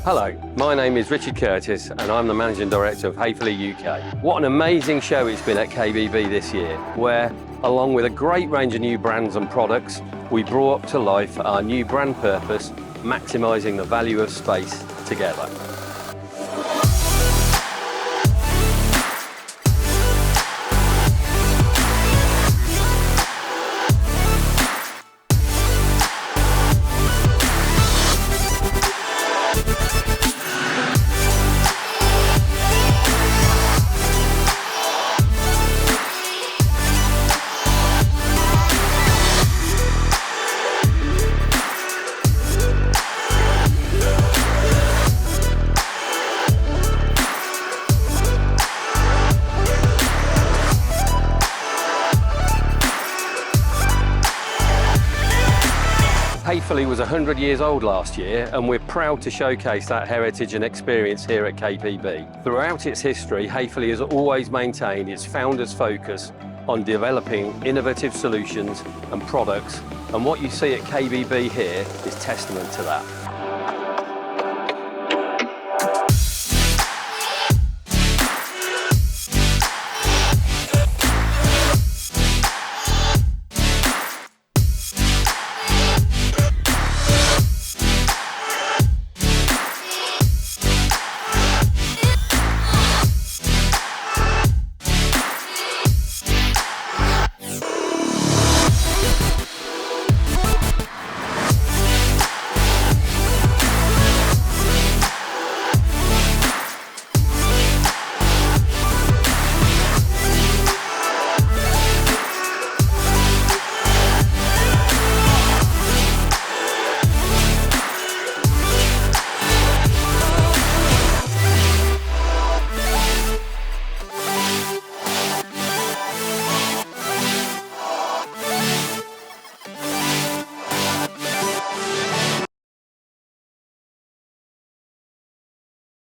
Hello, my name is Richard Curtis and I'm the Managing Director of Häfele UK. What an amazing show it's been at KBB this year, where, along with a great range of new brands and products, we brought to life our new brand purpose, maximising the value of space together. Häfele was 100 years old last year, and we're proud to showcase that heritage and experience here at KBB. Throughout its history, Häfele has always maintained its founders' focus on developing innovative solutions and products, and what you see at KBB here is testament to that.